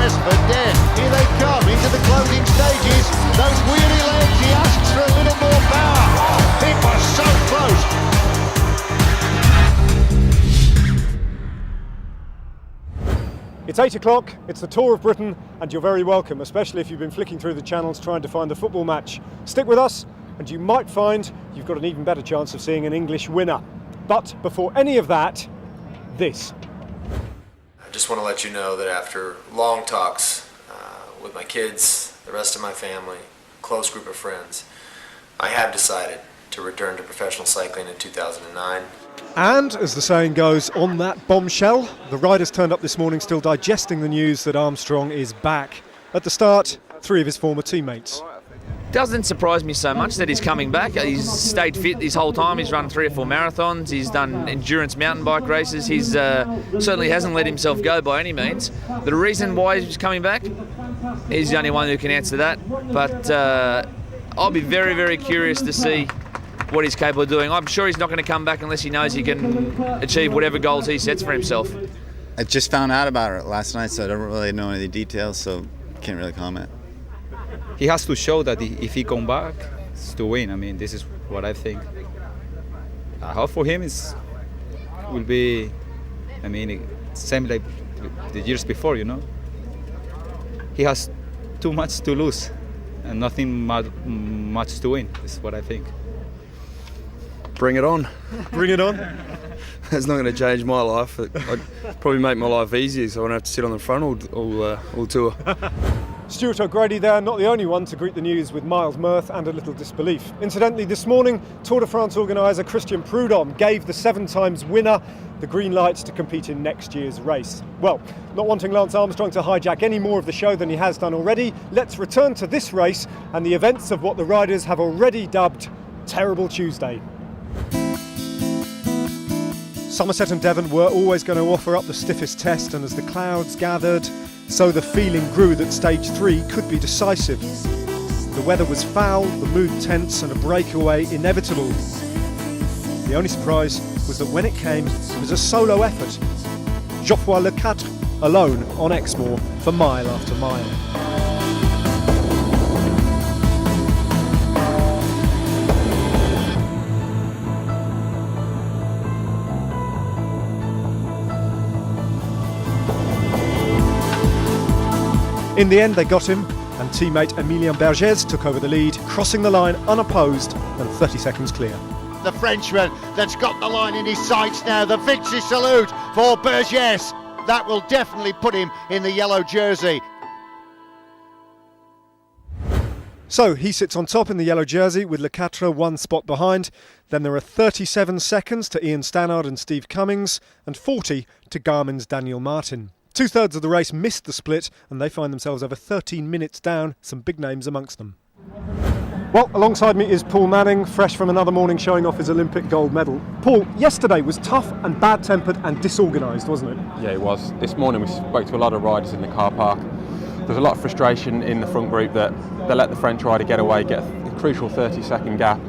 Yes, for death. Here they come into the closing stages. Those weary legs, he asks for a little more power. Oh, it was so close. It's 8 o'clock, it's the Tour of Britain, and you're very welcome, especially if you've been flicking through the channels trying to find the football match. Stick with us, and you might find you've got an even better chance of seeing an English winner. But before any of that, this. I just want to let you know that after long talks with my kids, the rest of my family, close group of friends, I have decided to return to professional cycling in 2009. And, as the saying goes, on that bombshell, the riders turned up this morning still digesting the news that Armstrong is back. At the start, 3 of his former teammates. Doesn't surprise me so much that he's coming back. He's stayed fit this whole time. He's run 3 or 4 marathons. He's done endurance mountain bike races. He's certainly hasn't let himself go by any means. The reason why he's coming back, he's the only one who can answer that. But I'll be very, very curious to see what he's capable of doing. I'm sure he's not going to come back unless he knows he can achieve whatever goals he sets for himself. I just found out about it last night, so I don't really know any details, so can't really comment. He has to show that if he come back, it's to win. I mean, this is what I think. I hope for him will be, same like the years before, you know. He has too much to lose and nothing much to win, is what I think. Bring it on. Bring it on. It's not going to change my life. I'd probably make my life easier, so I won't have to sit on the front all tour. Stuart O'Grady there, not the only one to greet the news with mild mirth and a little disbelief. Incidentally, this morning, Tour de France organiser Christian Prudhomme gave the 7 times winner the green light to compete in next year's race. Well, not wanting Lance Armstrong to hijack any more of the show than he has done already, let's return to this race and the events of what the riders have already dubbed Terrible Tuesday. Somerset and Devon were always going to offer up the stiffest test, and as the clouds gathered, so the feeling grew that stage 3 could be decisive. The weather was foul, the mood tense, and a breakaway inevitable. The only surprise was that when it came, it was a solo effort. Geoffroy Lecatre alone on Exmoor for mile after mile. In the end, they got him, and teammate Emilien Bergès took over the lead, crossing the line unopposed and 30 seconds clear. The Frenchman that's got the line in his sights now. The victory salute for Bergès. That will definitely put him in the yellow jersey. So he sits on top in the yellow jersey with Lecatre 1 spot behind. Then there are 37 seconds to Ian Stannard and Steve Cummings and 40 to Garmin's Daniel Martin. 2/3 of the race missed the split and they find themselves over 13 minutes down, some big names amongst them. Well, alongside me is Paul Manning, fresh from another morning showing off his Olympic gold medal. Paul, yesterday was tough and bad-tempered and disorganised, wasn't it? Yeah, it was. This morning we spoke to a lot of riders in the car park. There's a lot of frustration in the front group that they let the French rider get away, get a crucial 30-second gap.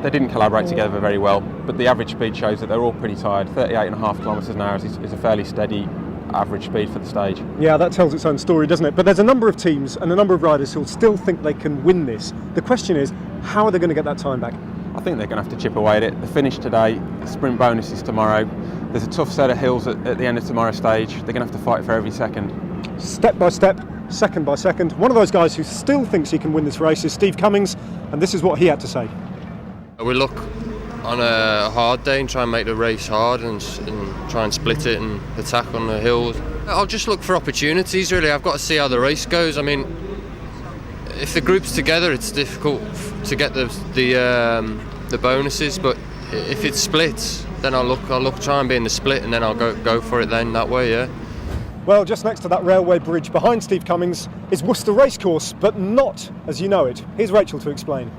They didn't collaborate together very well, but the average speed shows that they're all pretty tired. 38.5 kilometres an hour is a fairly steady average speed for the stage. Yeah, that tells its own story, doesn't it? But there's a number of teams and a number of riders who'll still think they can win this. The question is, how are they going to get that time back? I think they're going to have to chip away at it. The finish today, sprint bonus is tomorrow. There's a tough set of hills at the end of tomorrow's stage. They're going to have to fight for every second. Step by step, second by second. One of those guys who still thinks he can win this race is Steve Cummings, and this is what he had to say. We look on a hard day and try and make the race hard and try and split it and attack on the hills. I'll just look for opportunities, really. I've got to see how the race goes. I mean, if the group's together, it's difficult to get the bonuses, but if it's split, then I'll look try and be in the split, and then I'll go for it then that way, yeah. Well, just next to that railway bridge behind Steve Cummings is Worcester Racecourse, but not as you know it. Here's Rachel to explain.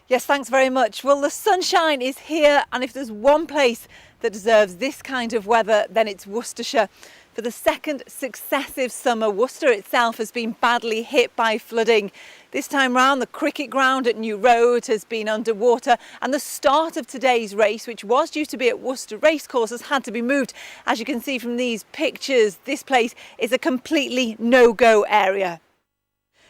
Yes, thanks very much. Well, the sunshine is here, and if there's one place that deserves this kind of weather, then it's Worcestershire. For the second successive summer, Worcester itself has been badly hit by flooding. This time round, the cricket ground at New Road has been underwater, and the start of today's race, which was due to be at Worcester Racecourse, has had to be moved. As you can see from these pictures, this place is a completely no-go area.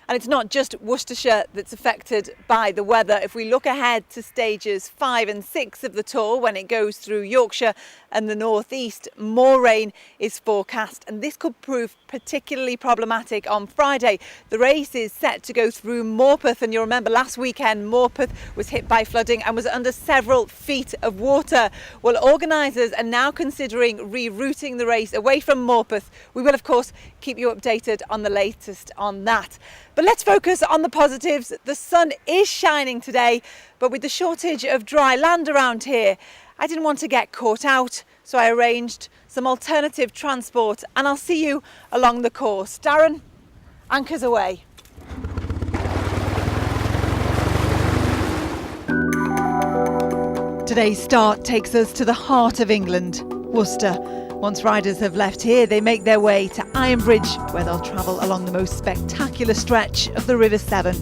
And it's not just Worcestershire that's affected by the weather. If we look ahead to stages 5 and 6 of the Tour, when it goes through Yorkshire and the northeast, more rain is forecast, and this could prove particularly problematic on Friday. The race is set to go through Morpeth, and you'll remember last weekend Morpeth was hit by flooding and was under several feet of water. Well, organisers are now considering rerouting the race away from Morpeth. We will, of course, keep you updated on the latest on that. But let's focus on the positives. The sun is shining today, but with the shortage of dry land around here, I didn't want to get caught out, so I arranged some alternative transport, and I'll see you along the course. Darren, anchors away. Today's start takes us to the heart of England, Worcester. Once riders have left here, they make their way to Ironbridge, where they'll travel along the most spectacular stretch of the River Severn.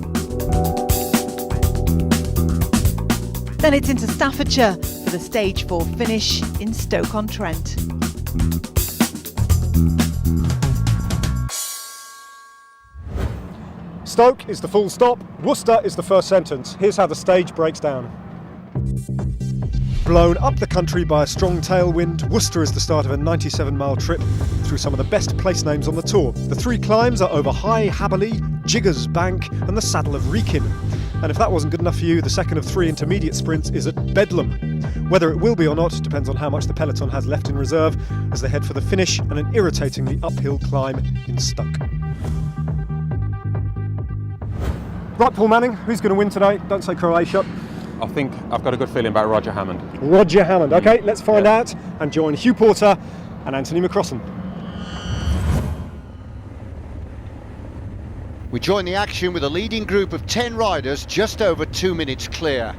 Then it's into Staffordshire for the stage 4 finish in Stoke-on-Trent. Stoke is the full stop, Worcester is the first sentence. Here's how the stage breaks down. Blown up the country by a strong tailwind, Worcester is the start of a 97-mile trip through some of the best place names on the tour. The 3 climbs are over High Haberley, Jiggers Bank and the Saddle of Wrekin. And if that wasn't good enough for you, the second of 3 intermediate sprints is at Bedlam. Whether it will be or not depends on how much the peloton has left in reserve as they head for the finish and an irritatingly uphill climb in Stoke. Right, Paul Manning, who's going to win today? Don't say Croatia. I think I've got a good feeling about Roger Hammond. Roger Hammond. OK, let's find out and join Hugh Porter and Anthony McCrossan. We join the action with a leading group of 10 riders just over 2 minutes clear.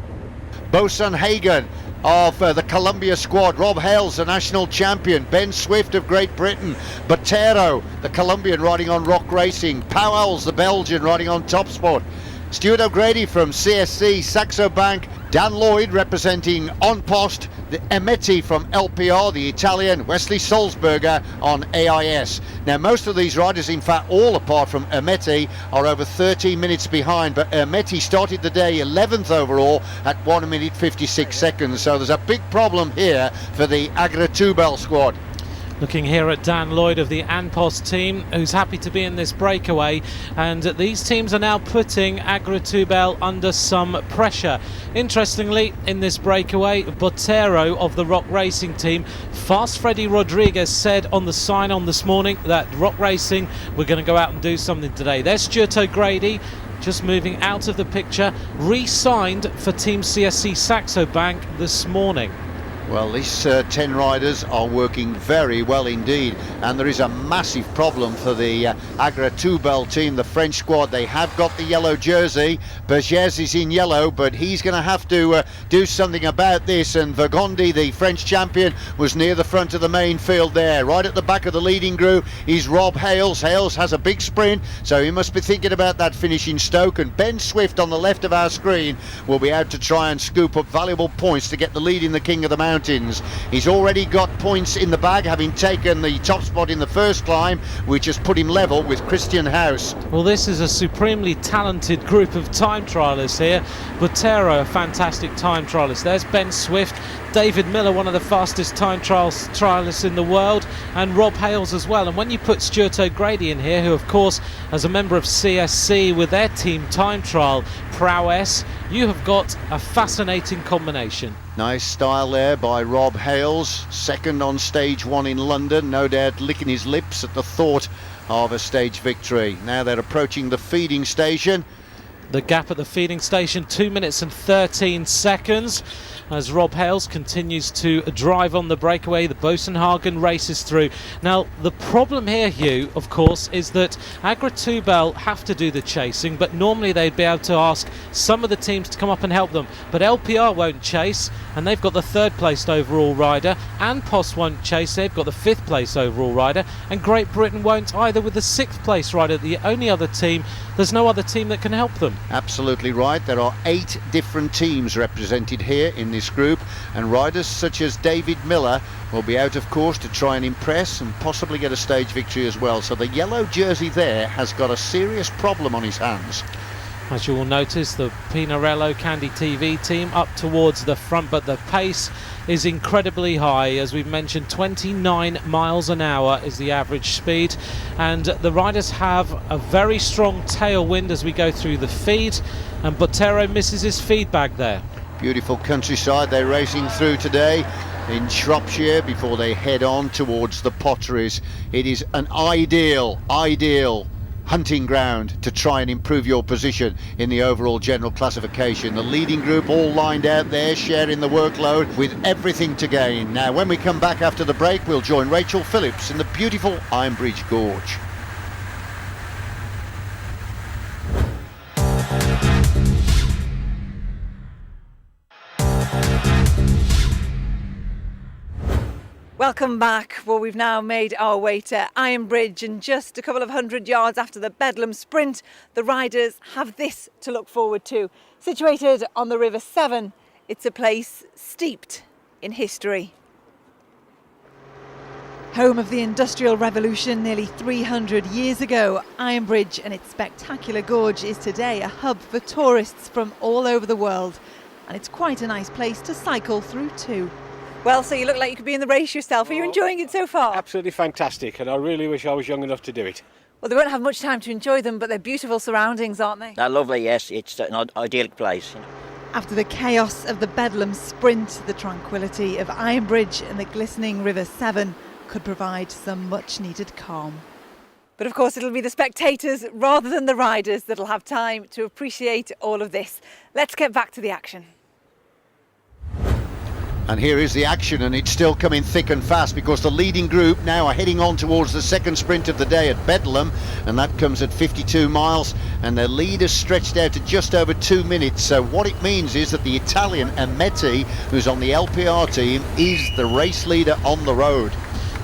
Bosun Hagen of the Columbia squad, Rob Hales, the national champion, Ben Swift of Great Britain, Botero, the Colombian riding on Rock Racing, Powells, the Belgian riding on Top Sport, Stuart O'Grady from CSC, Saxo Bank, Dan Lloyd representing On Post, the Emetti from LPR, the Italian, Wesley Sulzberger on AIS. Now most of these riders, in fact all apart from Emetti, are over 13 minutes behind, but Emetti started the day 11th overall at 1 minute 56 seconds, so there's a big problem here for the Agritubel squad. Looking here at Dan Lloyd of the Anpost team, who's happy to be in this breakaway, and these teams are now putting Agritubel under some pressure. Interestingly, in this breakaway, Botero of the Rock Racing team, Fast Freddy Rodriguez said on the sign-on this morning that Rock Racing were going to go out and do something today. There's Stuart O'Grady, just moving out of the picture, re-signed for Team CSC Saxo Bank this morning. Well, these 10 riders are working very well indeed, and there is a massive problem for the Agritubel team, the French squad. They have got the yellow jersey. Bergès is in yellow, but he's going to have to do something about this, and Vergondi, the French champion, was near the front of the main field there. Right at the back of the leading group is Rob Hales. Hales has a big sprint, so he must be thinking about that finish in Stoke, and Ben Swift on the left of our screen will be out to try and scoop up valuable points to get the lead in the King of the Mountains. He's already got points in the bag, having taken the top spot in the first climb, which has put him level with Christian House. Well, this is a supremely talented group of time trialists here. Botero, a fantastic time trialist. There's Ben Swift, David Miller, one of the fastest time trialists in the world, and Rob Hales as well. And when you put Stuart O'Grady in here, who of course as a member of CSC with their team time trial prowess, you have got a fascinating combination. Nice style there by Rob Hales, second on stage 1 in London, no doubt licking his lips at the thought of a stage victory. Now they're approaching the feeding station, The gap at the feeding station, 2 minutes and 13 seconds. As Rob Hales continues to drive on the breakaway, the Bosenhagen races through. Now, the problem here, Hugh, of course, is that Agritubel have to do the chasing, but normally they'd be able to ask some of the teams to come up and help them. But LPR won't chase, and they've got the 3rd placed overall rider. Anpost won't chase, they've got the 5th place overall rider. And Great Britain won't either with the 6th place rider, the only other team. There's no other team that can help them. Absolutely right. There are 8 different teams represented here in this group, and riders such as David Miller will be out, of course, to try and impress and possibly get a stage victory as well. So the yellow jersey there has got a serious problem on his hands. As you will notice, the Pinarello Candy TV team up towards the front, but the pace is incredibly high. As we've mentioned, 29 miles an hour is the average speed, and the riders have a very strong tailwind as we go through the feed, and Botero misses his feed bag there. Beautiful countryside they're racing through today in Shropshire before they head on towards the Potteries. It is an ideal hunting ground to try and improve your position in the overall general classification. The leading group all lined out there, sharing the workload with everything to gain. Now, when we come back after the break, we'll join Rachel Phillips in the beautiful Ironbridge Gorge. Welcome back. Well, we've now made our way to Ironbridge, and just a couple of 100 yards after the Bedlam Sprint, the riders have this to look forward to. Situated on the River Severn, it's a place steeped in history. Home of the Industrial Revolution nearly 300 years ago, Ironbridge and its spectacular gorge is today a hub for tourists from all over the world. And it's quite a nice place to cycle through too. Well, so you look like you could be in the race yourself. Are you enjoying it so far? Absolutely fantastic, and I really wish I was young enough to do it. Well, they won't have much time to enjoy them, but they're beautiful surroundings, aren't they? They're lovely, yes. It's an idyllic place. After the chaos of the Bedlam Sprint, the tranquility of Ironbridge and the glistening River Severn could provide some much-needed calm. But of course, it'll be the spectators rather than the riders that'll have time to appreciate all of this. Let's get back to the action. And here is the action, and it's still coming thick and fast because the leading group now are heading on towards the second sprint of the day at Bedlam, and that comes at 52 miles, and their lead is stretched out to just over 2 minutes. So what it means is that the Italian Ameti, who's on the LPR team, is the race leader on the road.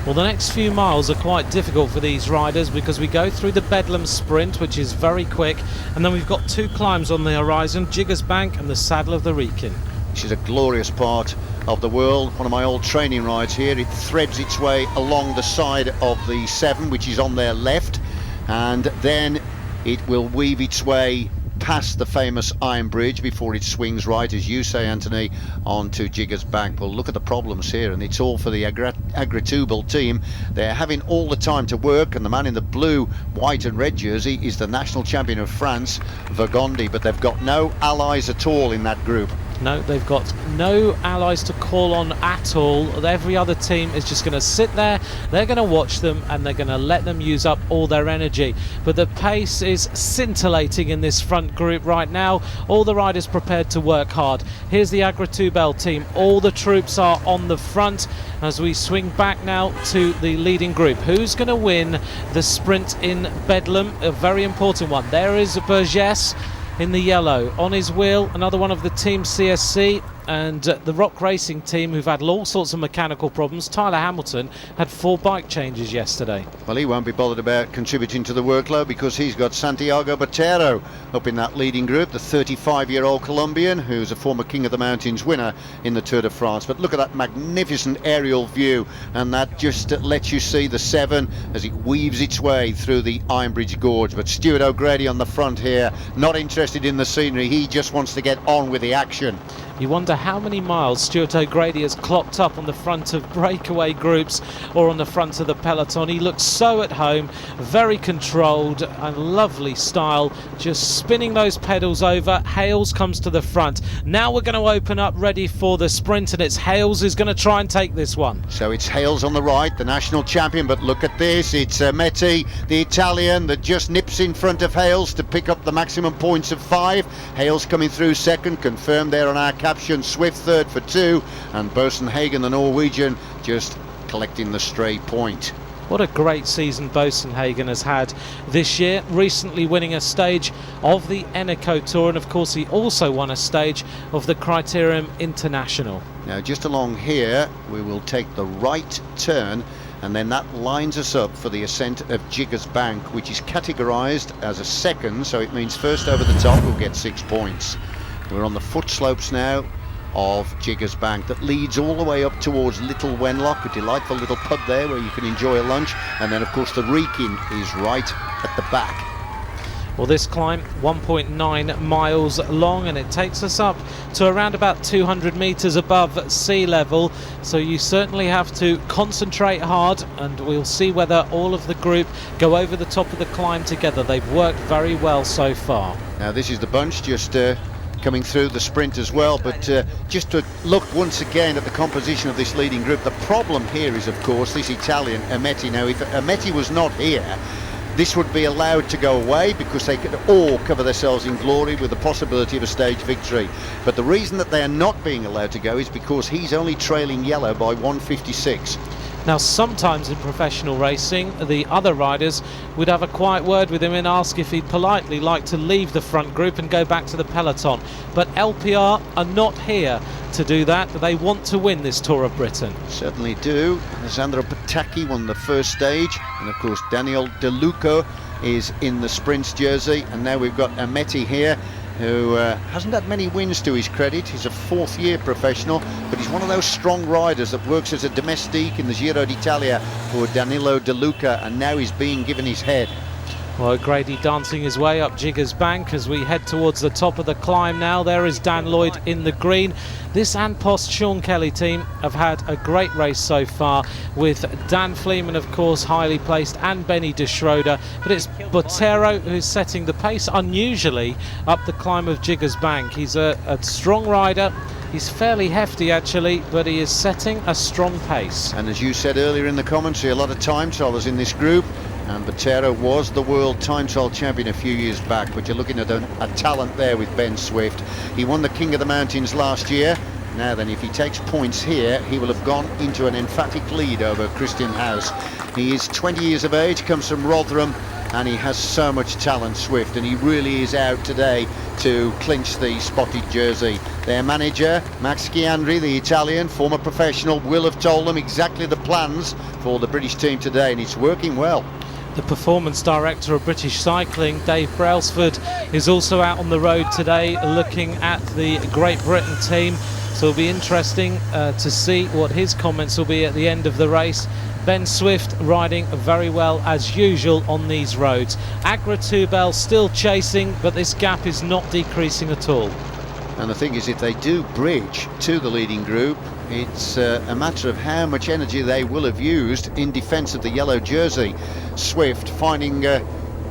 Well, the next few miles are quite difficult for these riders because we go through the Bedlam Sprint, which is very quick, and then we've got 2 climbs on the horizon, Jiggers Bank and the Saddle of the Wrekin. Which is a glorious part of the world. One of my old training rides here. It threads its way along the side of the Severn, which is on their left, and then it will weave its way past the famous Ironbridge before it swings right, as you say, Anthony, onto Jiggers Bank. Well, look at the problems here, and it's all for the Agritubel team. They're having all the time to work, and the man in the blue, white and red jersey is the national champion of France, Vergondi, but they've got no allies at all in that group. No, they've got no allies to call on at all. Every other team is just going to sit there, they're going to watch them, and they're going to let them use up all their energy. But the pace is scintillating in this front group right now. All the riders prepared to work hard. Here's the Agritubel team. All the troops are on the front as we swing back now to the leading group. Who's going to win the sprint in Bedlam? A very important one. There is Burgess in the yellow. On his wheel, another one of the Team CSC and the Rock Racing team, who've had all sorts of mechanical problems. Tyler Hamilton had 4 bike changes yesterday. Well, he won't be bothered about contributing to the workload because he's got Santiago Botero up in that leading group, the 35-year-old Colombian who's a former King of the Mountains winner in the Tour de France. But look at that magnificent aerial view, and that just lets you see the Severn as it weaves its way through the Ironbridge Gorge. But Stuart O'Grady on the front here, not interested in the scenery, he just wants to get on with the action. You wonder matter how many miles Stuart O'Grady has clocked up on the front of breakaway groups or on the front of the peloton. He looks so at home, very controlled and lovely style, just spinning those pedals over. Hales comes to the front. Now we're going to open up ready for the sprint, and it's Hales who's going to try and take this one. So it's Hales on the right, the national champion, but look at this, it's Metti, the Italian, that just nips in front of Hales to pick up the maximum points of 5. Hales coming through second, confirmed there on our caption. Swift third for 2, and Boasson-Hagen, the Norwegian, just collecting the stray point. What a great season Boasson-Hagen has had this year, recently winning a stage of the Eneco Tour, and of course he also won a stage of the Criterium International. Now just along here we will take the right turn, and then that lines us up for the ascent of Jiggers Bank, which is categorised as a second, so it means first over the top will get 6 points. We're on the foot slopes now of Jiggers Bank that leads all the way up towards Little Wenlock, a delightful little pub there where you can enjoy a lunch, and then of course the Wrekin is right at the back. Well, this climb 1.9 miles long, and it takes us up to around about 200 metres above sea level, so you certainly have to concentrate hard, and we'll see whether all of the group go over the top of the climb together. They've worked very well so far. Now this is the bunch just coming through the sprint as well, but just to look once again at the composition of this leading group, the problem here is of course this Italian Metti. Now if Metti was not here, this would be allowed to go away because they could all cover themselves in glory with the possibility of a stage victory. But the reason that they are not being allowed to go is because he's only trailing yellow by 1:56. Now sometimes in professional racing the other riders would have a quiet word with him and ask if he'd politely like to leave the front group and go back to the peloton, but LPR are not here to do that. They want to win this Tour of Britain. Certainly do. Alessandro Patacchi won the first stage, and of course Daniel De Luca is in the sprints jersey, and now we've got Metti here, who hasn't had many wins to his credit. He's a 4th-year professional, but he's one of those strong riders that works as a domestique in the Giro d'Italia for Danilo De Luca, and now he's being given his head. Well, O'Grady dancing his way up Jiggers Bank as we head towards the top of the climb now. There is Dan Lloyd in the green. This An Post Sean Kelly team have had a great race so far, with Dan Fleeman, of course, highly placed, and Benny de Schroeder. But it's Botero who's setting the pace unusually up the climb of Jiggers Bank. He's a strong rider. He's fairly hefty actually, but he is setting a strong pace. And as you said earlier in the commentary, a lot of time trialers in this group, and Botero was the world time trial champion a few years back, but you're looking at a talent there with Ben Swift. He won the King of the Mountains last year. Now then, if he takes points here, he will have gone into an emphatic lead over Christian House. He is 20 years of age, comes from Rotherham, and he has so much talent, Swift, and he really is out today to clinch the spotted jersey. Their manager, Max Chiandri, the Italian, former professional, will have told them exactly the plans for the British team today, and it's working well. The performance director of British Cycling, Dave Brailsford, is also out on the road today looking at the Great Britain team. So it'll be interesting to see what his comments will be at the end of the race. Ben Swift riding very well as usual on these roads. Agratubel still chasing, but this gap is not decreasing at all. And the thing is, if they do bridge to the leading group, it's a matter of how much energy they will have used in defence of the yellow jersey. Swift finding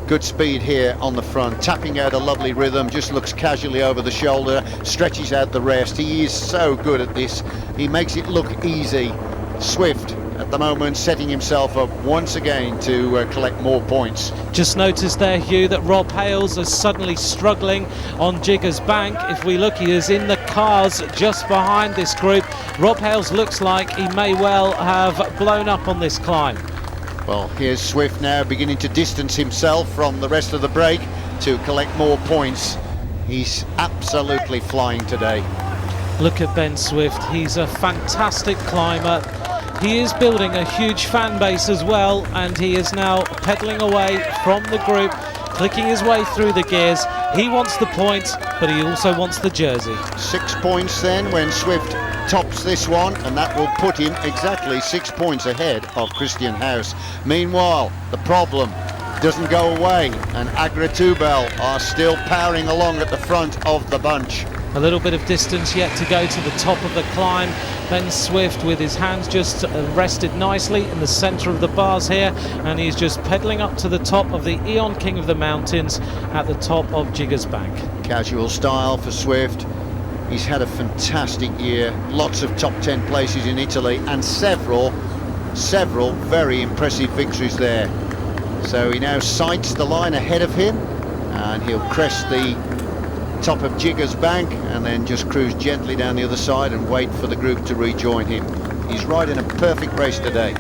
good speed here on the front, tapping out a lovely rhythm, just looks casually over the shoulder, stretches out the rest. He is so good at this. He makes it look easy. Swift at the moment setting himself up once again to collect more points. Just noticed there, Hugh, that Rob Hales is suddenly struggling on Jiggers Bank. If we look, he is in the cars just behind this group. Rob Hales looks like he may well have blown up on this climb. Well, here's Swift now beginning to distance himself from the rest of the break to collect more points. He's absolutely flying today. Look at Ben Swift. He's a fantastic climber. He is building a huge fan base as well, and he is now pedalling away from the group, clicking his way through the gears. He wants the points, but he also wants the jersey. 6 points then when Swift tops this one, and that will put him exactly 6 points ahead of Christian House. Meanwhile, the problem doesn't go away, and Agratubel are still powering along at the front of the bunch. A little bit of distance yet to go to the top of the climb. Ben Swift with his hands just rested nicely in the centre of the bars here, and he's just pedalling up to the top of the Eon King of the Mountains at the top of Jiggers Bank. Casual style for Swift. He's had a fantastic year, lots of top 10 places in Italy and several very impressive victories there. So he now sights the line ahead of him, and he'll crest the top of Jiggers Bank and then just cruise gently down the other side and wait for the group to rejoin him. He's riding a perfect race today.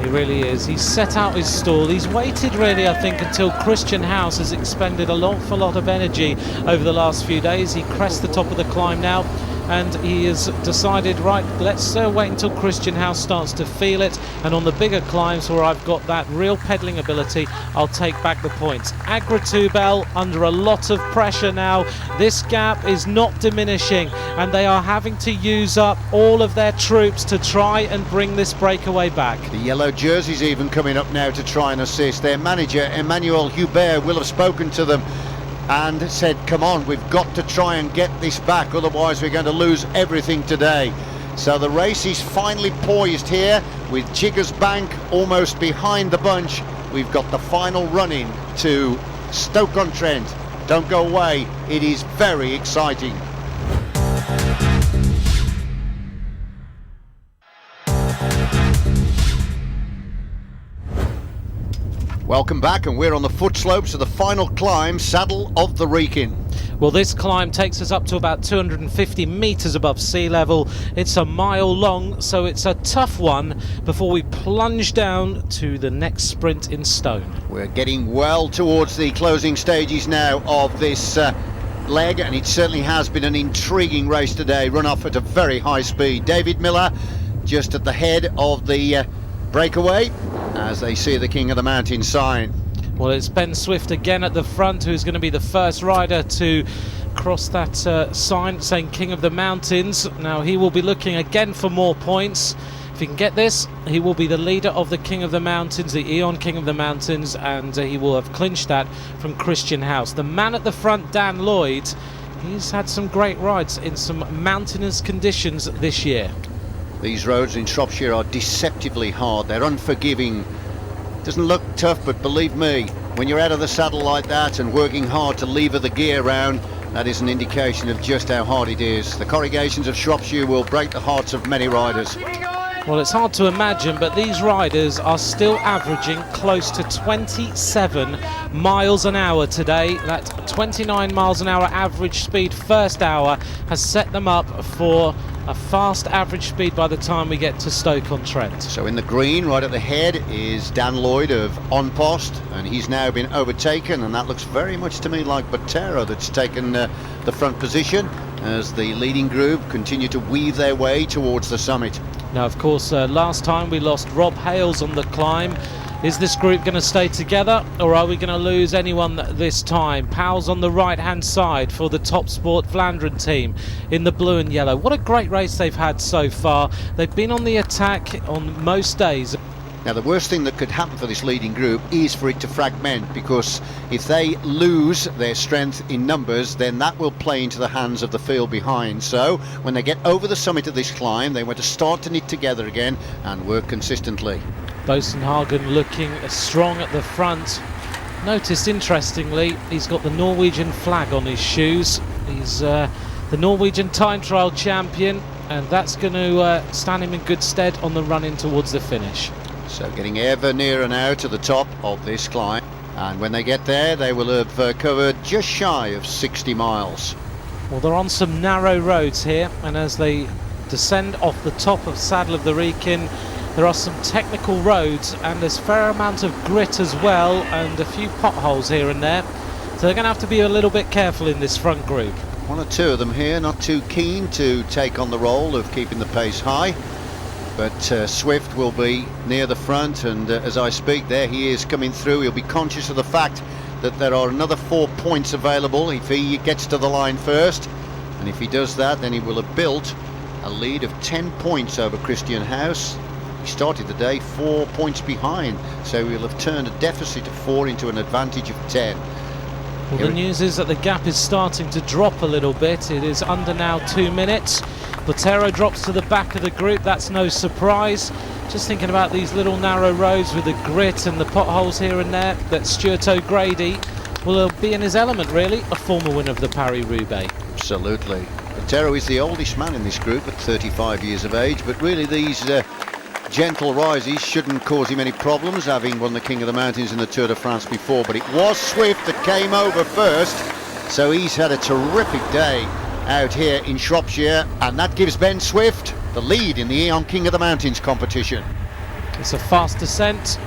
He really is. He's set out his stall. He's waited really, I think, until Christian House has expended an awful lot of energy over the last few days. He crests the top of the climb now, and he has decided, right, let's wait until Christian House starts to feel it, and on the bigger climbs where I've got that real pedalling ability, I'll take back the points. Agritubel under a lot of pressure now. This gap is not diminishing, and they are having to use up all of their troops to try and bring this breakaway back. The yellow jerseys even coming up now to try and assist. Their manager, Emmanuel Hubert, will have spoken to them and said, come on, we've got to try and get this back, otherwise we're going to lose everything today. So the race is finally poised here with Jiggers Bank almost behind the bunch. We've got the final run-in to Stoke-on-Trent. Don't go away, it is very exciting. Welcome back, and we're on the foot slopes of the final climb, Saddle of the Wrekin. Well, this climb takes us up to about 250 metres above sea level. It's a mile long, so it's a tough one before we plunge down to the next sprint in stone. We're getting well towards the closing stages now of this leg, and it certainly has been an intriguing race today, run off at a very high speed. David Miller just at the head of the breakaway as they see the King of the Mountain sign. Well, it's Ben Swift again at the front, who's going to be the first rider to cross that sign saying King of the Mountains. Now he will be looking again for more points. If he can get this, he will be the leader of the King of the Mountains, the Eon King of the Mountains, and he will have clinched that from Christian House. The man at the front, Dan Lloyd, he's had some great rides in some mountainous conditions this year. These roads in Shropshire are deceptively hard. They're unforgiving. Doesn't look tough, but believe me, when you're out of the saddle like that and working hard to lever the gear round, that is an indication of just how hard it is. The corrugations of Shropshire will break the hearts of many riders. Well, it's hard to imagine, but these riders are still averaging close to 27 miles an hour today. That 29 miles an hour average speed first hour has set them up for a fast average speed by the time we get to Stoke-on-Trent. So in the green, right at the head, is Dan Lloyd of On Post, and he's now been overtaken, and that looks very much to me like Botero that's taken the front position as the leading group continue to weave their way towards the summit. Now, of course, last time we lost Rob Hales on the climb. Is this group going to stay together, or are we going to lose anyone this time? Powell's on the right-hand side for the Top Sport Flandrin team in the blue and yellow. What a great race they've had so far. They've been on the attack on most days. Now, the worst thing that could happen for this leading group is for it to fragment, because if they lose their strength in numbers, then that will play into the hands of the field behind. So when they get over the summit of this climb, they want to start to knit together again and work consistently. Bosenhagen looking strong at the front. Noticed, interestingly, he's got the Norwegian flag on his shoes. He's the Norwegian time trial champion, and that's going to stand him in good stead on the run in towards the finish. So getting ever nearer now to the top of this climb, and when they get there they will have covered just shy of 60 miles. Well, they're on some narrow roads here, and as they descend off the top of Saddle of the Wrekin, there are some technical roads, and there's a fair amount of grit as well, and a few potholes here and there, so they're going to have to be a little bit careful in this front group. One or two of them here not too keen to take on the role of keeping the pace high, but Swift will be near the front, and as I speak there he is coming through. He'll be conscious of the fact that there are another 4 points available if he gets to the line first, and if he does that, then he will have built a lead of 10 points over Christian House. He started the day 4 points behind, so he'll have turned a deficit of 4 into an advantage of 10. Well, the news is that the gap is starting to drop a little bit. It is under now 2 minutes. Botero drops to the back of the group. That's no surprise. Just thinking about these little narrow roads with the grit and the potholes here and there, that Stuart O'Grady will be in his element, really, a former winner of the Paris-Roubaix. Absolutely. Botero is the oldest man in this group at 35 years of age, but really these gentle rises shouldn't cause him any problems, having won the King of the Mountains in the Tour de France before. But it was Swift that came over first, so he's had a terrific day out here in Shropshire, and that gives Ben Swift the lead in the Eon King of the Mountains competition. It's a fast descent,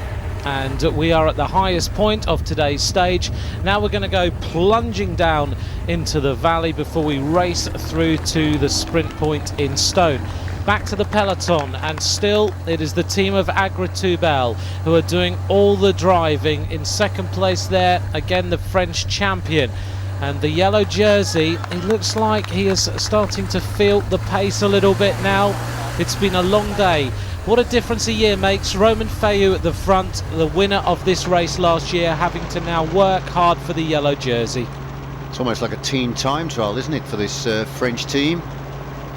and we are at the highest point of today's stage. Now we're going to go plunging down into the valley before we race through to the sprint point in Stone. Back to the peloton, and still it is the team of Agri-Toubel who are doing all the driving. In second place there, again the French champion. And the yellow jersey, it looks like he is starting to feel the pace a little bit now. It's been a long day. What a difference a year makes. Romain Fayou at the front, the winner of this race last year, having to now work hard for the yellow jersey. It's almost like a team time trial, isn't it, for this French team,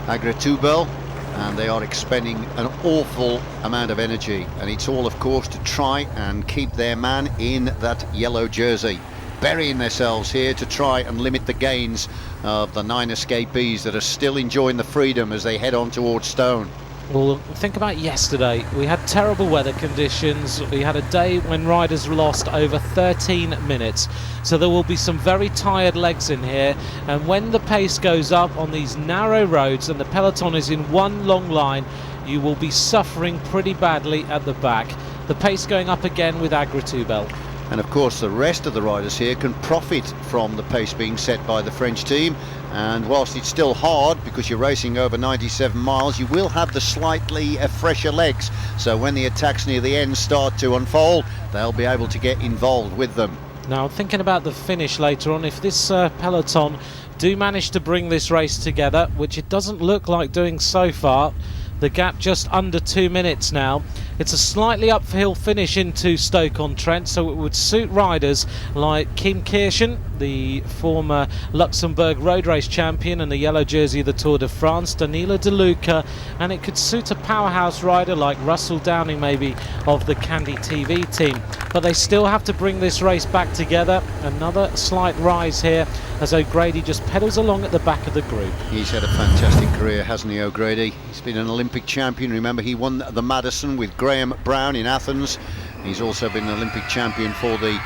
Agri-Toubel, and they are expending an awful amount of energy, and it's all, of course, to try and keep their man in that yellow jersey, burying themselves here to try and limit the gains of the 9 escapees that are still enjoying the freedom as they head on towards Stone. Well, think about yesterday. We had terrible weather conditions. We had a day when riders lost over 13 minutes. So there will be some very tired legs in here. And when the pace goes up on these narrow roads and the peloton is in one long line, you will be suffering pretty badly at the back. The pace going up again with Agri-Toubel. And of course the rest of the riders here can profit from the pace being set by the French team, and whilst it's still hard because you're racing over 97 miles, you will have the slightly fresher legs, so when the attacks near the end start to unfold, they'll be able to get involved with them. Now, thinking about the finish later on, if this peloton do manage to bring this race together, which it doesn't look like doing so far, the gap just under 2 minutes now. It's a slightly uphill finish into Stoke-on-Trent, so it would suit riders like Kim Kirchen, the former Luxembourg road race champion and the yellow jersey of the Tour de France, Danilo De Luca, and it could suit a powerhouse rider like Russell Downing, maybe, of the Candy TV team. But they still have to bring this race back together. Another slight rise here as O'Grady just pedals along at the back of the group. He's had a fantastic career, hasn't he, O'Grady? He's been an Olympic champion. Remember, he won the Madison with Graham Brown in Athens. He's also been an Olympic champion for the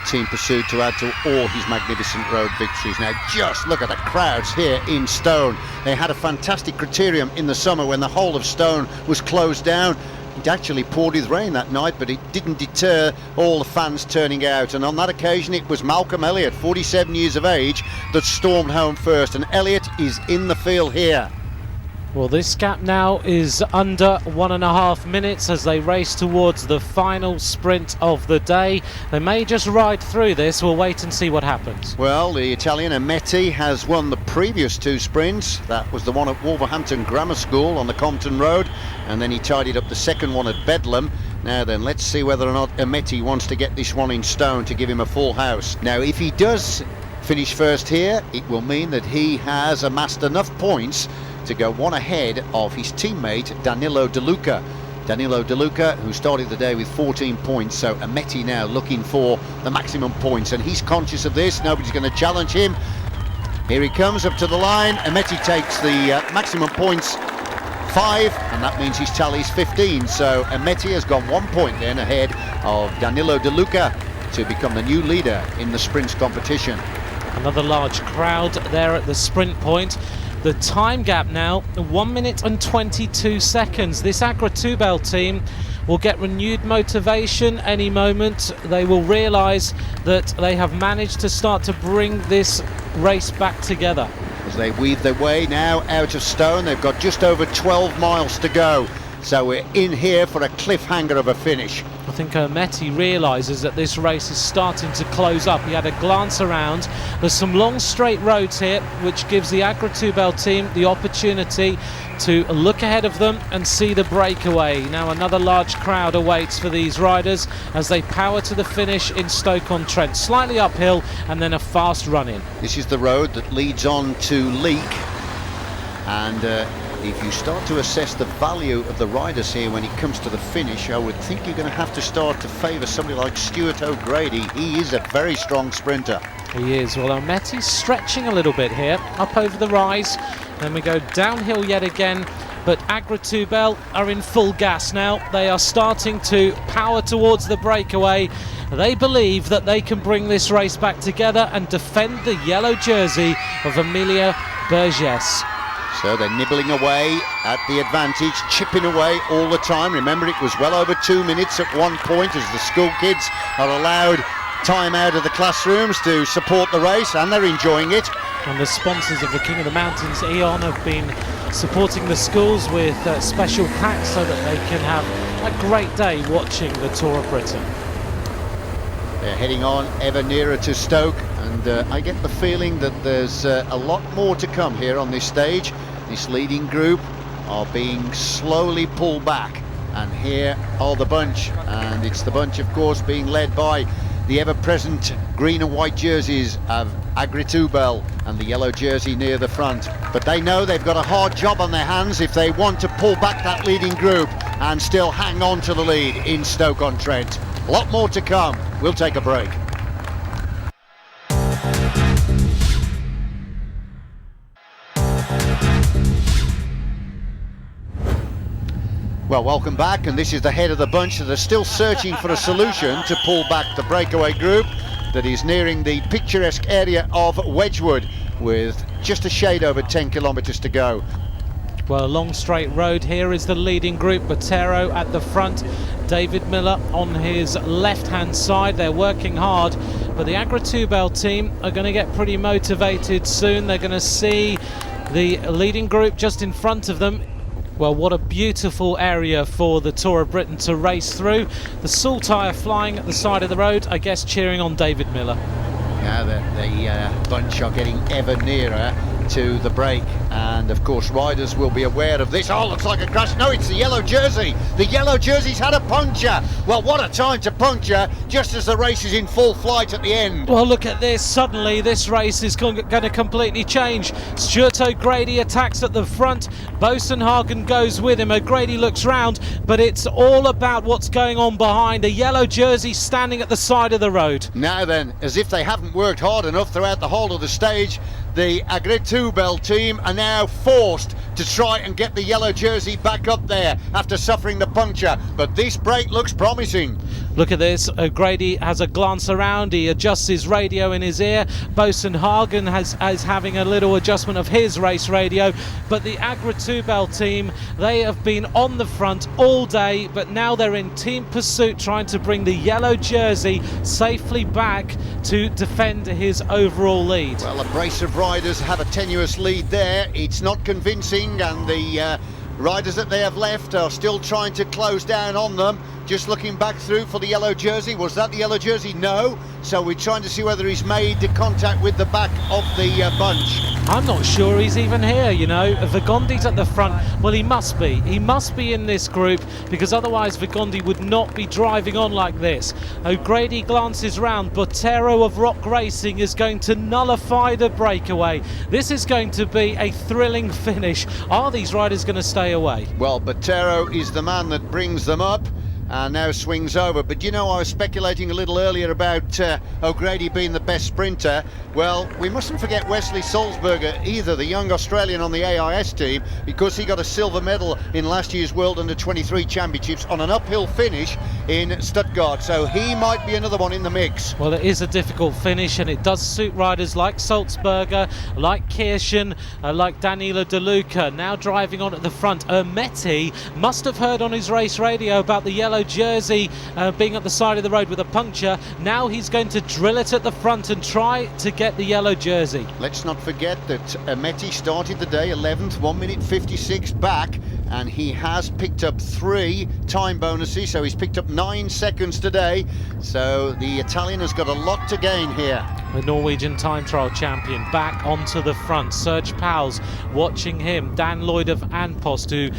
Team Pursuit, to add to all his magnificent road victories. Now just look at the crowds here in Stone. They had a fantastic criterium in the summer when the whole of Stone was closed down. It actually poured with rain that night, but it didn't deter all the fans turning out, and on that occasion it was Malcolm Elliott, 47 years of age, that stormed home first, and Elliott is in the field here. Well, this gap now is under 1.5 minutes as they race towards the final sprint of the day. They may just ride through this. We'll wait and see what happens. Well, the Italian Ameti has won the previous 2 sprints. That was the one at Wolverhampton Grammar School on the Compton Road, and then he tidied up the second one at Bedlam. Now then, let's see whether or not Ameti wants to get this one in Stone to give him a full house. Now, if he does finish first here, it will mean that he has amassed enough points to go one ahead of his teammate Danilo De Luca. Danilo De Luca, who started the day with 14 points, so Ameti now looking for the maximum points, and he's conscious of this. Nobody's going to challenge him. Here he comes up to the line. Ameti takes the maximum points, 5, and that means his tally's 15. So Ameti has got 1 point then ahead of Danilo De Luca to become the new leader in the sprints competition. Another large crowd there at the sprint point. The time gap now, 1 minute and 22 seconds. This Agri-Toubel team will get renewed motivation any moment. They will realise that they have managed to start to bring this race back together. As they weave their way now out of Stone, they've got just over 12 miles to go. So we're in here for a cliffhanger of a finish. I think Ermetti realises that this race is starting to close up. He had a glance around. There's some long straight roads here, which gives the Agritubel team the opportunity to look ahead of them and see the breakaway. Now another large crowd awaits for these riders as they power to the finish in Stoke-on-Trent. Slightly uphill and then a fast run in. This is the road that leads on to Leek, and if you start to assess the value of the riders here when it comes to the finish, I would think you're going to have to start to favour somebody like Stuart O'Grady. He is a very strong sprinter. He is. Well, Ermetti's stretching a little bit here, up over the rise. Then we go downhill yet again, but Agritubel are in full gas now. They are starting to power towards the breakaway. They believe that they can bring this race back together and defend the yellow jersey of Emilia Burgess. So they're nibbling away at the advantage, chipping away all the time. Remember, it was well over 2 minutes at one point as the school kids are allowed time out of the classrooms to support the race, and they're enjoying it. And the sponsors of the King of the Mountains, Eon, have been supporting the schools with special packs so that they can have a great day watching the Tour of Britain. They're heading on ever nearer to Stoke, and I get the feeling that there's a lot more to come here on this stage. This leading group are being slowly pulled back, and here are the bunch, and it's the bunch, of course, being led by the ever-present green and white jerseys of Agritubel and the yellow jersey near the front. But they know they've got a hard job on their hands if they want to pull back that leading group and still hang on to the lead in Stoke-on-Trent. A lot more to come. We'll take a break. Well, welcome back, and this is the head of the bunch that are still searching for a solution to pull back the breakaway group that is nearing the picturesque area of Wedgwood with just a shade over 10 kilometres to go. Well, a long straight road. Here is the leading group. Botero at the front, David Miller on his left-hand side. They're working hard, but the Agritubel team are going to get pretty motivated soon. They're going to see the leading group just in front of them. Well, what a beautiful area for the Tour of Britain to race through. The Saltire flying at the side of the road, I guess cheering on David Miller. Now the bunch are getting ever nearer to the break, and of course riders will be aware of this. Oh, looks like a crash. No, it's the yellow jersey. The yellow jersey's had a puncture. Well, what a time to puncture just as the race is in full flight at the end. Well, look at this. Suddenly this race is going to completely change. Stuart O'Grady attacks at the front. Bosenhagen goes with him. O'Grady looks round, but it's all about what's going on behind. A yellow jersey standing at the side of the road. Now then, as if they haven't worked hard enough throughout the whole of the stage, the Agritubel team are now forced to try and get the yellow jersey back up there after suffering the puncture, but this break looks promising. Look at this. O'Grady has a glance around. He adjusts his radio in his ear. Bosenhagen is having a little adjustment of his race radio. But the Agritubel team, they have been on the front all day, but now they're in team pursuit trying to bring the yellow jersey safely back to defend his overall lead. Well, a brace of riders have a tenuous lead there. It's not convincing, and the riders that they have left are still trying to close down on them. Just looking back through for the yellow jersey. Was that the yellow jersey? No. So we're trying to see whether he's made contact with the back of the bunch. I'm not sure he's even here, you know. Vigondi's at the front. Well, he must be. He must be in this group, because otherwise Vigondi would not be driving on like this. O'Grady glances round. Botero of Rock Racing is going to nullify the breakaway. This is going to be a thrilling finish. Are these riders going to stay away? Well, Botero is the man that brings them up and now swings over. But you know, I was speculating a little earlier about O'Grady being the best sprinter. Well, we mustn't forget Wesley Sulzberger either, the young Australian on the AIS team, because he got a silver medal in last year's World Under-23 Championships on an uphill finish in Stuttgart, so he might be another one in the mix. Well, it is a difficult finish, and it does suit riders like Sulzberger, like Kirchen, like Daniela De Luca, now driving on at the front. Ermetti must have heard on his race radio about the yellow jersey being at the side of the road with a puncture. Now he's going to drill it at the front and try to get the yellow jersey. Let's not forget that Ermetti started the day 11th, 1 minute 56 back, and he has picked up 3 time bonuses, so he's picked up 9 seconds today. So the Italian has got a lot to gain here. The Norwegian time trial champion back onto the front. Serge Pauwels watching him. Dan Lloyd of Anpost, who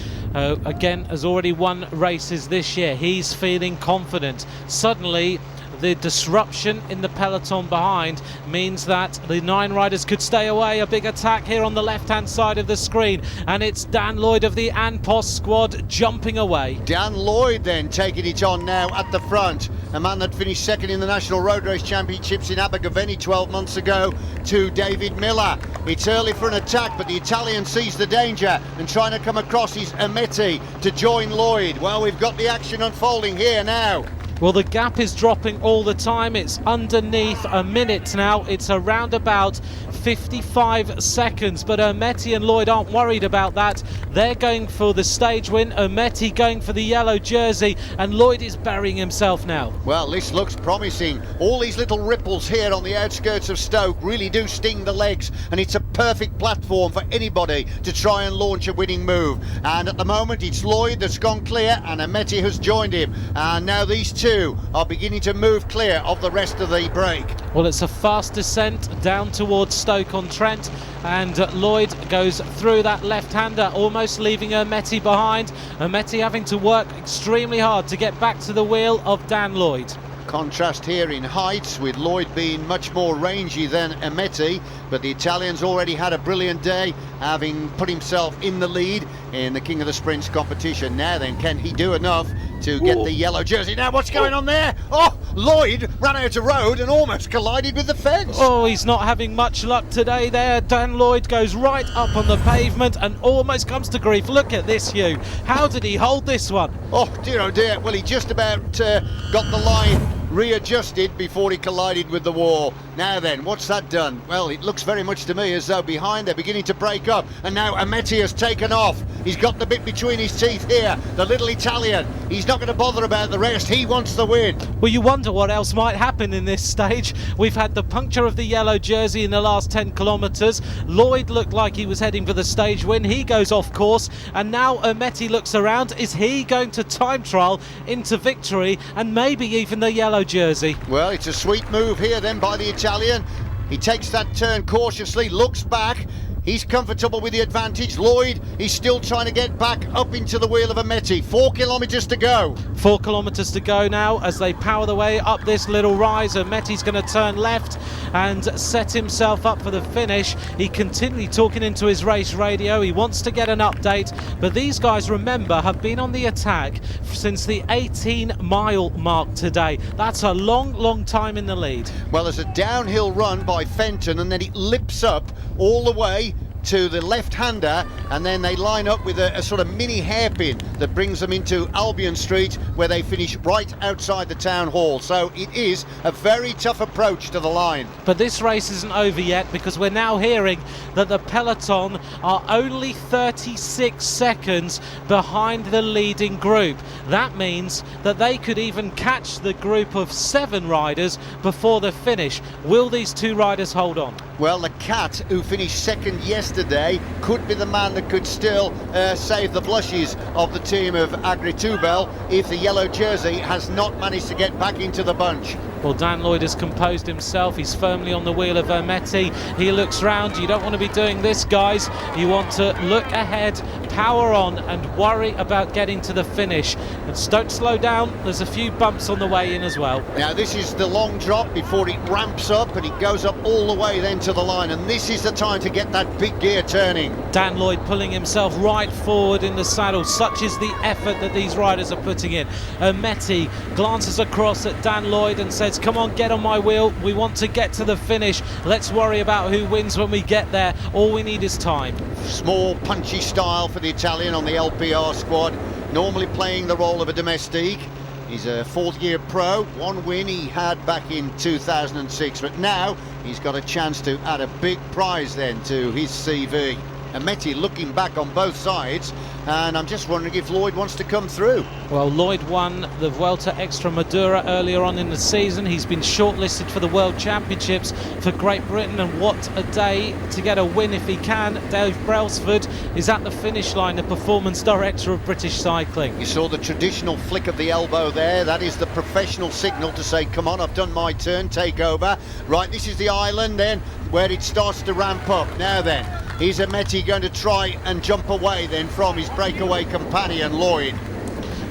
again has already won races this year. He's feeling confident. Suddenly the disruption in the peloton behind means that the 9 riders could stay away. A big attack here on the left hand side of the screen, and it's Dan Lloyd of the Anpost squad jumping away. Dan Lloyd then taking it on now at the front, a man that finished second in the National Road Race Championships in Abergavenny 12 months ago to David Miller. It's early for an attack, but the Italian sees the danger and trying to come across is Ameti to join Lloyd. Well, we've got the action unfolding here now. Well, the gap is dropping all the time. It's underneath a minute now. It's around about 55 seconds, but Ameti and Lloyd aren't worried about that. They're going for the stage win. Ameti going for the yellow jersey, and Lloyd is burying himself now. Well, this looks promising. All these little ripples here on the outskirts of Stoke really do sting the legs, and it's a perfect platform for anybody to try and launch a winning move. And at the moment it's Lloyd that's gone clear, and Ameti has joined him, and now these two are beginning to move clear of the rest of the break. Well, it's a fast descent down towards Stoke-on-Trent, and Lloyd goes through that left-hander, almost leaving Ameti behind. Ameti having to work extremely hard to get back to the wheel of Dan Lloyd. Contrast here in heights, with Lloyd being much more rangy than Ameti, but the Italian's already had a brilliant day, having put himself in the lead in the King of the Sprints competition. Now then, can he do enough to get the yellow jersey? Now what's going on there? Oh, Lloyd ran out of road and almost collided with the fence. Oh, he's not having much luck today there. Dan Lloyd goes right up on the pavement and almost comes to grief. Look at this, Hugh. How did he hold this one? Oh dear. Well, he just about got the line readjusted before he collided with the wall. Now then, what's that done? Well, it looks very much to me as though behind they're beginning to break up, and now Ameti has taken off. He's got the bit between his teeth here, the little Italian. He's not going to bother about the rest. He wants the win. Well, you wonder what else might happen in this stage. We've had the puncture of the yellow jersey in the last 10 kilometres. Lloyd looked like he was heading for the stage win. He goes off course, and now Ameti looks around. Is he going to time trial into victory and maybe even the yellow jersey? Well, it's a sweet move here then by the Italian. He takes that turn cautiously, looks back. He's comfortable with the advantage. Lloyd, he's still trying to get back up into the wheel of Ameti. 4 kilometres to go. 4 kilometres to go now as they power their way up this little rise. Ameti's going to turn left and set himself up for the finish. He continually talking into his race radio. He wants to get an update, but these guys, remember, have been on the attack since the 18-mile mark today. That's a long time in the lead. Well, there's a downhill run by Fenton, and then it lips up all the way to the left-hander, and then they line up with a sort of mini hairpin that brings them into Albion Street, where they finish right outside the town hall. So it is a very tough approach to the line. But this race isn't over yet, because we're now hearing that the peloton are only 36 seconds behind the leading group. That means that they could even catch the group of 7 riders before the finish. Will these 2 riders hold on? Well, the Cat, who finished second yesterday, could be the man that could still save the blushes of the team of Agritubel if the yellow jersey has not managed to get back into the bunch. Well, Dan Lloyd has composed himself. He's firmly on the wheel of Ameti. He looks round. You don't want to be doing this, guys. You want to look ahead, power on, and worry about getting to the finish. And don't slow down. There's a few bumps on the way in as well. Now, this is the long drop before it ramps up, and it goes up all the way then to the line. And this is the time to get that big gear turning. Dan Lloyd pulling himself right forward in the saddle. Such is the effort that these riders are putting in. Ameti glances across at Dan Lloyd and says, "Come on, get on my wheel. We want to get to the finish. Let's worry about who wins when we get there. All we need is time." Small, punchy style for the Italian on the LPR squad, normally playing the role of a domestique. He's a 4th-year pro. 1 win he had back in 2006, but now he's got a chance to add a big prize then to his CV. Ameti looking back on both sides, and I'm just wondering if Lloyd wants to come through. Well, Lloyd won the Vuelta Extremadura earlier on in the season. He's been shortlisted for the World Championships for Great Britain, and what a day to get a win if he can. Dave Brailsford is at the finish line, the performance director of British Cycling. You saw the traditional flick of the elbow there. That is the professional signal to say, come on, I've done my turn, take over. Right, this is the island then where it starts to ramp up. Now then, is Ameti going to try and jump away then from his breakaway companion Lloyd?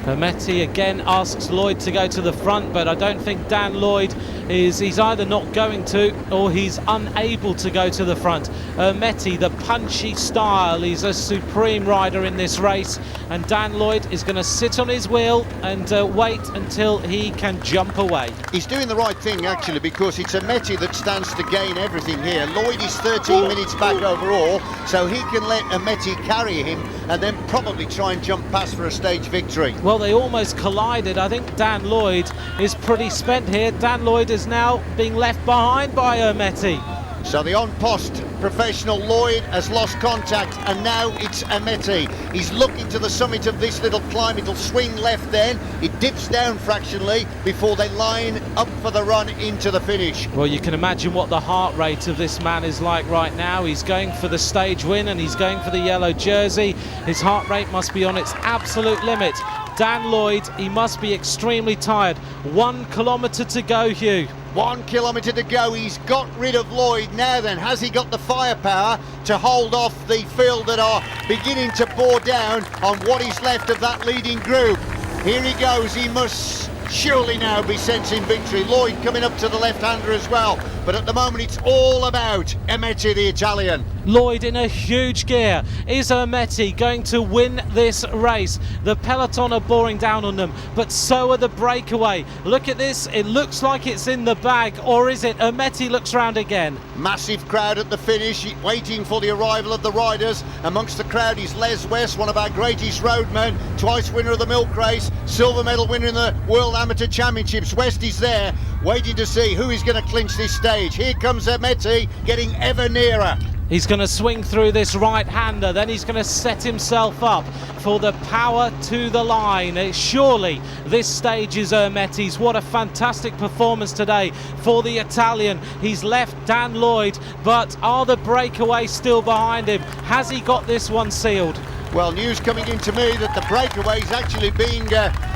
Ameti again asks Lloyd to go to the front, but I don't think Dan Lloyd he's either not going to or he's unable to go to the front. Ameti, the punchy style, he's a supreme rider in this race, and Dan Lloyd is going to sit on his wheel and wait until he can jump away. He's doing the right thing actually, because it's Ameti that stands to gain everything here. Lloyd is 13 minutes back overall, so he can let Ameti carry him and then probably try and jump past for a stage victory. Well, they almost collided. I think Dan Lloyd is pretty spent here. Dan Lloyd is now being left behind by Ameti. So the on-post professional Lloyd has lost contact, and now it's Ameti. He's looking to the summit of this little climb. It'll swing left then. It dips down fractionally before they line up for the run into the finish. Well, you can imagine what the heart rate of this man is like right now. He's going for the stage win and he's going for the yellow jersey. His heart rate must be on its absolute limit. Dan Lloyd, he must be extremely tired. 1 kilometre to go, Hugh. 1 kilometre to go. He's got rid of Lloyd. Now then, has he got the firepower to hold off the field that are beginning to bore down on what is left of that leading group? Here he goes. He must surely now be sensing victory. Lloyd coming up to the left-hander as well, but at the moment it's all about Ameti, the Italian. Lloyd in a huge gear. Is Ameti going to win this race? The peloton are boring down on them, but so are the breakaway. Look at this, it looks like it's in the bag, or is it? Ameti looks round again. Massive crowd at the finish, waiting for the arrival of the riders. Amongst the crowd is Les West, one of our greatest roadmen, twice winner of the Milk Race, silver medal winner in the World Amateur Championships. West is there, waiting to see who is going to clinch this stage. Here comes Ameti, getting ever nearer. He's going to swing through this right-hander, then he's going to set himself up for the power to the line. Surely this stage is Ameti's. What a fantastic performance today for the Italian. He's left Dan Lloyd, but are the breakaways still behind him? Has he got this one sealed? Well, news coming in to me that the breakaway is actually being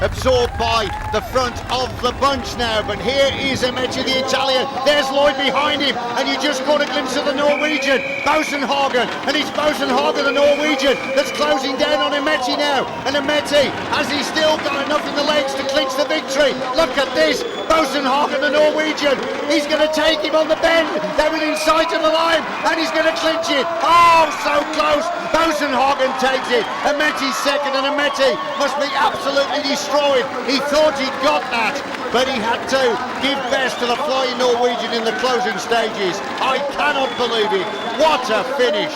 absorbed by the front of the bunch now. But here is Ameti, the Italian. There's Lloyd behind him, and you just caught a glimpse of the Norwegian, Bosenhagen. And it's Bosenhagen, the Norwegian, that's closing down on Ameti now. And Ameti, has he still got enough in the legs to clinch the victory? Look at this, Bosenhagen, the Norwegian. He's going to take him on the bend. They're within sight of the line, and he's going to clinch it. Oh, so close. Bosenhagen takes it. Ameti's second, and Ameti must be absolutely destroyed. He thought he'd got that, but he had to give best to the flying Norwegian in the closing stages. I cannot believe it. What a finish.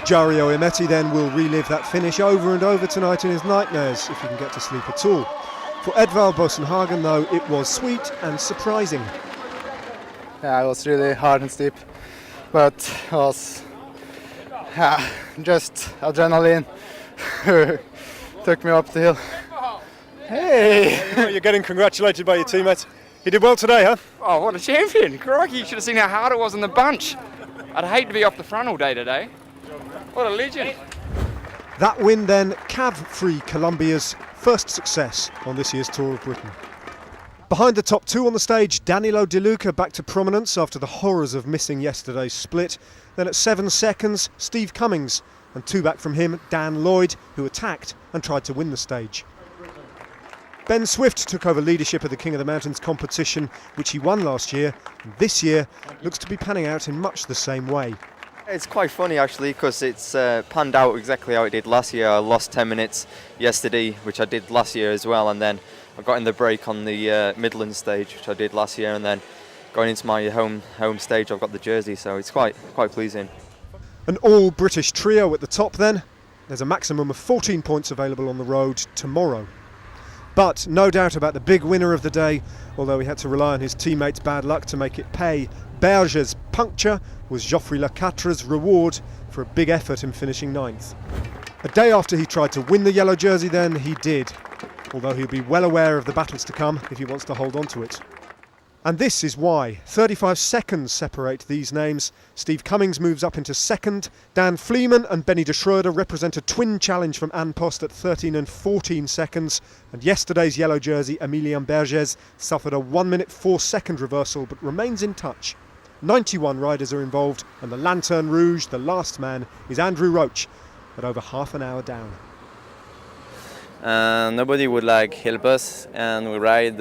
Dario Ameti then will relive that finish over and over tonight in his nightmares, if he can get to sleep at all. For Edvald Bosenhagen, though, it was sweet and surprising. Yeah, it was really hard and steep, but it was just adrenaline took me up the hill. Hey! You're getting congratulated by your teammates. You did well today, huh? Oh, what a champion! Crikey, you should have seen how hard it was in the bunch. I'd hate to be off the front all day today. What a legend. That win then, Cav-free Colombia's first success on this year's Tour of Britain. Behind the top two on the stage, Danilo De Luca back to prominence after the horrors of missing yesterday's split. Then at 7 seconds, Steve Cummings, and 2 back from him, Dan Lloyd, who attacked and tried to win the stage. Ben Swift took over leadership of the King of the Mountains competition, which he won last year, and this year looks to be panning out in much the same way. It's quite funny actually, because it's panned out exactly how it did last year. I lost 10 minutes yesterday, which I did last year as well, and then I got in the break on the Midland stage, which I did last year, and then going into my home stage, I've got the jersey, so it's quite pleasing. An all-British trio at the top then. There's a maximum of 14 points available on the road tomorrow. But no doubt about the big winner of the day, although he had to rely on his teammates' bad luck to make it pay. Berger's puncture was Geoffrey Lecatre's reward for a big effort in finishing 9th. A day after he tried to win the yellow jersey then, he did, although he'll be well aware of the battles to come if he wants to hold on to it. And this is why. 35 seconds separate these names. Steve Cummings moves up into 2nd. Dan Fleeman and Benny de Schroeder represent a twin challenge from Anne Post at 13 and 14 seconds. And yesterday's yellow jersey, Emilien Bergès, suffered a 1 minute 4 second reversal but remains in touch. 91 riders are involved, and the Lanterne Rouge, the last man, is Andrew Roach at over half an hour down. Nobody would help us, and we ride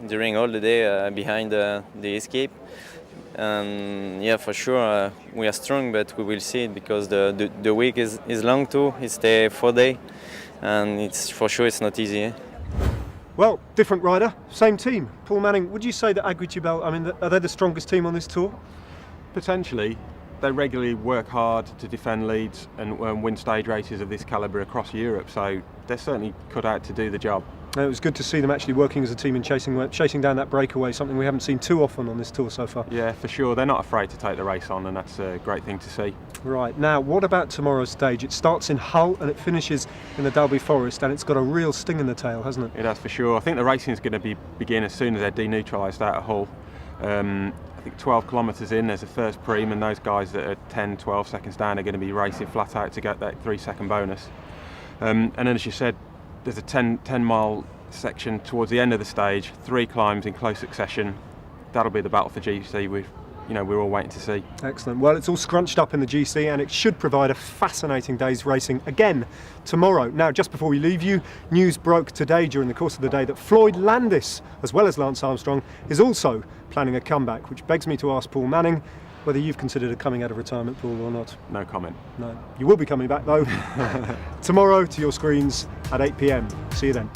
during all the day behind the escape. Yeah, for sure we are strong, but we will see it because the week is long too. It's the 4 day, and it's for sure it's not easy. Well, different rider, same team. Paul Manning, would you say that Agri-Tubel, are they the strongest team on this tour? Potentially. They regularly work hard to defend leads and win stage races of this calibre across Europe, so they're certainly cut out to do the job. It was good to see them actually working as a team and chasing down that breakaway, something we haven't seen too often on this tour so far. Yeah, for sure. They're not afraid to take the race on, and that's a great thing to see. Right, now what about tomorrow's stage? It starts in Hull and it finishes in the Dalby Forest, and it's got a real sting in the tail, hasn't it? It has for sure. I think the racing's going to begin as soon as they're deneutralised out of Hull. I think 12 kilometres in, there's a first preem, and those guys that are 10, 12 seconds down are going to be racing flat out to get that 3 second bonus. And then, as you said, there's a 10 mile section towards the end of the stage, 3 climbs in close succession. That'll be the battle for GC. We're all waiting to see. Excellent. Well, it's all scrunched up in the GC, and it should provide a fascinating day's racing again tomorrow. Now, just before we leave you, news broke today during the course of the day that Floyd Landis, as well as Lance Armstrong, is also planning a comeback, which begs me to ask Paul Manning whether you've considered a coming out of retirement, Paul, or not. No comment. No. You will be coming back, though, tomorrow to your screens at 8 p.m. See you then.